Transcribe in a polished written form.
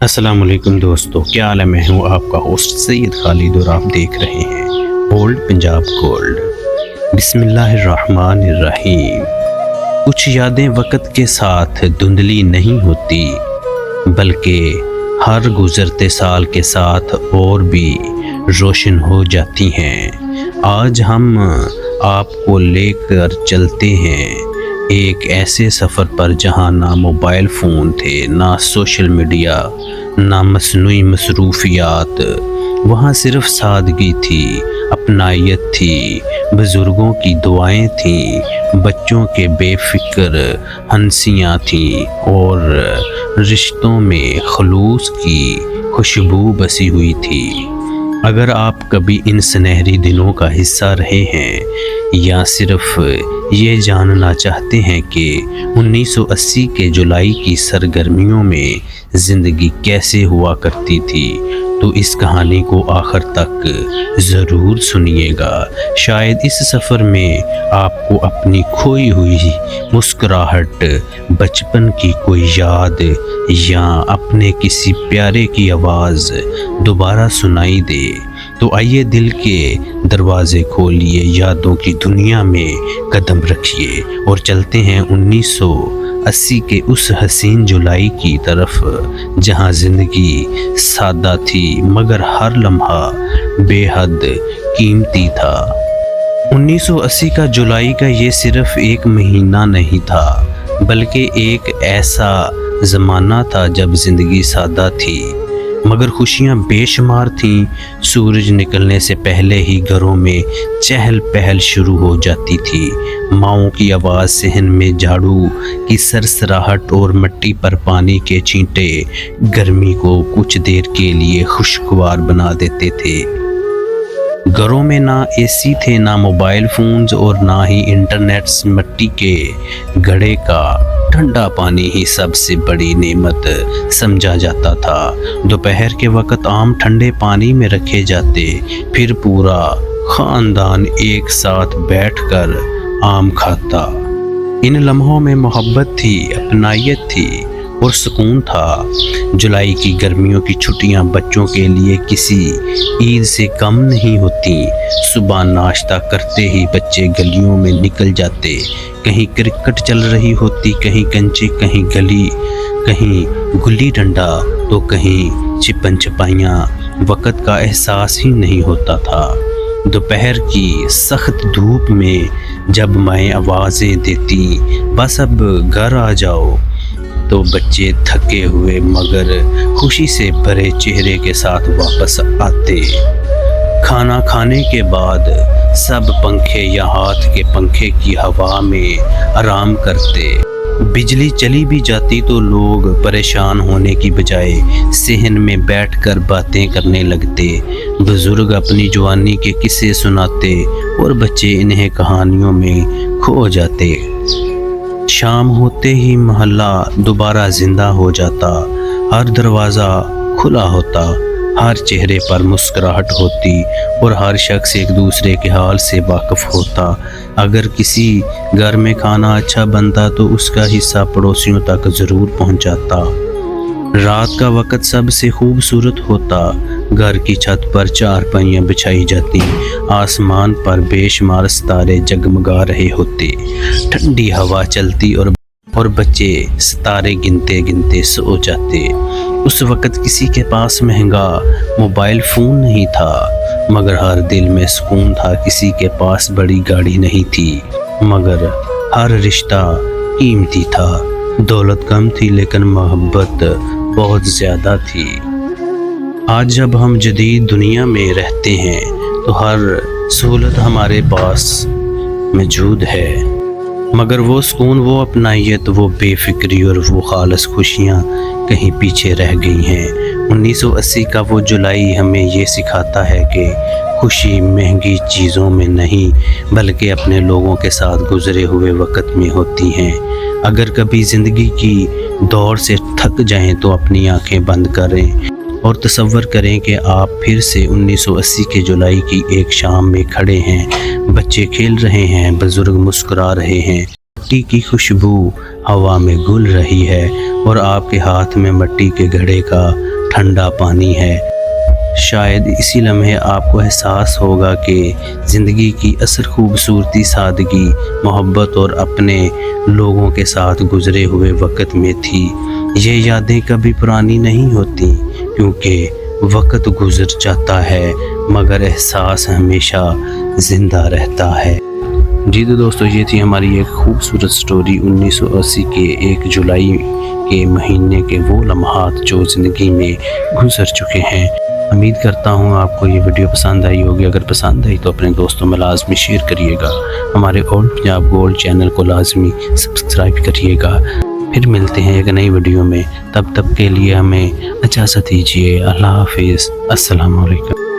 السلام علیکم دوستو، کیا حال ہے؟ میں ہوں آپ کا ہوسٹ سید خالد اور آپ دیکھ رہے ہیں اولڈ پنجاب گولڈ۔ بسم اللہ الرحمن الرحیم۔ کچھ یادیں وقت کے ساتھ دھندلی نہیں ہوتی، بلکہ ہر گزرتے سال کے ساتھ اور بھی روشن ہو جاتی ہیں۔ آج ہم آپ کو لے کر چلتے ہیں ایک ایسے سفر پر جہاں نہ موبائل فون تھے، نہ سوشل میڈیا، نہ مصنوعی مصروفیات۔ وہاں صرف سادگی تھی، اپنائیت تھی، بزرگوں کی دعائیں تھیں، بچوں کے بے فکر ہنسیاں تھیں اور رشتوں میں خلوص کی خوشبو بسی ہوئی تھی۔ اگر آپ کبھی ان سنہری دنوں کا حصہ رہے ہیں یا صرف یہ جاننا چاہتے ہیں کہ 1980 کے جولائی کی سرگرمیوں میں زندگی کیسے ہوا کرتی تھی، تو اس کہانی کو آخر تک ضرور سنیے گا۔ شاید اس سفر میں آپ کو اپنی کھوئی ہوئی مسکراہٹ، بچپن کی کوئی یاد یا اپنے کسی پیارے کی آواز دوبارہ سنائی دے۔ تو آئیے دل کے دروازے کھولیے، یادوں کی دنیا میں قدم رکھیے اور چلتے ہیں 1980 کے اس حسین جولائی کی طرف جہاں زندگی سادہ تھی مگر ہر لمحہ بے حد قیمتی تھا۔ 1980 کا جولائی کا یہ صرف ایک مہینہ نہیں تھا، بلکہ ایک ایسا زمانہ تھا جب زندگی سادہ تھی مگر خوشیاں بے شمار تھیں۔ سورج نکلنے سے پہلے ہی گھروں میں چہل پہل شروع ہو جاتی تھی۔ ماؤں کی آواز، صحن میں جھاڑو کی سرسراہٹ اور مٹی پر پانی کے چھینٹے گرمی کو کچھ دیر کے لیے خوشگوار بنا دیتے تھے۔ گھروں میں نہ اے سی تھے، نہ موبائل فونز اور نہ ہی انٹرنیٹ۔ مٹی کے گھڑے کا ٹھنڈا پانی ہی سب سے بڑی نعمت سمجھا جاتا تھا۔ دوپہر کے وقت آم ٹھنڈے پانی میں رکھے جاتے، پھر پورا خاندان ایک ساتھ بیٹھ کر آم کھاتا۔ ان لمحوں میں محبت تھی، اپنائیت تھی اور سکون تھا۔ جولائی کی گرمیوں کی چھٹیاں بچوں کے لیے کسی عید سے کم نہیں ہوتی۔ صبح ناشتہ کرتے ہی بچے گلیوں میں نکل جاتے، کہیں کرکٹ چل رہی ہوتی، کہیں کنچے، کہیں گلی ڈنڈا تو کہیں چھپن چھپائیاں۔ وقت کا احساس ہی نہیں ہوتا تھا۔ دوپہر کی سخت دھوپ میں جب مائیں آوازیں دیتی بس اب گھر آ جاؤ، تو بچے تھکے ہوئے مگر خوشی سے بھرے چہرے کے ساتھ واپس آتے۔ کھانا کھانے کے بعد سب پنکھے یا ہاتھ کے پنکھے کی ہوا میں آرام کرتے۔ بجلی چلی بھی جاتی تو لوگ پریشان ہونے کی بجائے صحن میں بیٹھ کر باتیں کرنے لگتے۔ بزرگ اپنی جوانی کے قصے سناتے اور بچے انہیں کہانیوں میں کھو جاتے۔ شام ہوتے ہی محلہ دوبارہ زندہ ہو جاتا، ہر دروازہ کھلا ہوتا، ہر چہرے پر مسکراہٹ ہوتی اور ہر شخص ایک دوسرے کے حال سے واقف ہوتا۔ اگر کسی گھر میں کھانا اچھا بنتا تو اس کا حصہ پڑوسیوں تک ضرور پہنچاتا۔ رات کا وقت سب سے خوبصورت ہوتا۔ گھر کی چھت پر چارپائیاں بچھائی جاتی، آسمان پر بے شمار ستارے جگمگا رہے ہوتے، ٹھنڈی ہوا چلتی اور بچے ستارے گنتے گنتے سو جاتے۔ اس وقت کسی کے پاس مہنگا موبائل فون نہیں تھا مگر ہر دل میں سکون تھا۔ کسی کے پاس بڑی گاڑی نہیں تھی مگر ہر رشتہ قیمتی تھا۔ دولت کم تھی لیکن محبت بہت زیادہ تھی۔ آج جب ہم جدید دنیا میں رہتے ہیں تو ہر سہولت ہمارے پاس موجود ہے مگر وہ سکون، وہ اپنائیت، وہ بے فکری اور وہ خالص خوشیاں کہیں پیچھے رہ گئی ہیں۔ 1980 کا وہ جولائی ہمیں یہ سکھاتا ہے کہ خوشی مہنگی چیزوں میں نہیں بلکہ اپنے لوگوں کے ساتھ گزرے ہوئے وقت میں ہوتی ہیں۔ اگر کبھی زندگی کی دوڑ سے تھک جائیں تو اپنی آنکھیں بند کریں اور تصور کریں کہ آپ پھر سے 1980 کے جولائی کی ایک شام میں کھڑے ہیں۔ بچے کھیل رہے ہیں، بزرگ مسکرا رہے ہیں، مٹی کی خوشبو ہوا میں گل رہی ہے اور آپ کے ہاتھ میں مٹی کے گھڑے کا ٹھنڈا پانی ہے۔ شاید اسی لمحے آپ کو احساس ہوگا کہ زندگی کی اصل خوبصورتی سادگی، محبت اور اپنے لوگوں کے ساتھ گزرے ہوئے وقت میں تھی۔ یہ یادیں کبھی پرانی نہیں ہوتی کیونکہ وقت گزر جاتا ہے، مگر احساس ہمیشہ زندہ رہتا ہے۔ جی تو دوستو، یہ تھی ہماری ایک خوبصورت سٹوری 1980 کے 1 جولائی کے مہینے کے وہ لمحات جو زندگی میں گزر چکے ہیں۔ امید کرتا ہوں آپ کو یہ ویڈیو پسند آئی ہوگی۔ اگر پسند آئی تو اپنے دوستوں میں لازمی شیئر کریے گا۔ ہمارے اولڈ پنجاب گولڈ چینل کو لازمی سبسکرائب کریے گا۔ پھر ملتے ہیں ایک نئی ویڈیو میں، تب تک کے لیے ہمیں اجازت دیجیے۔ اللہ حافظ، السلام علیکم۔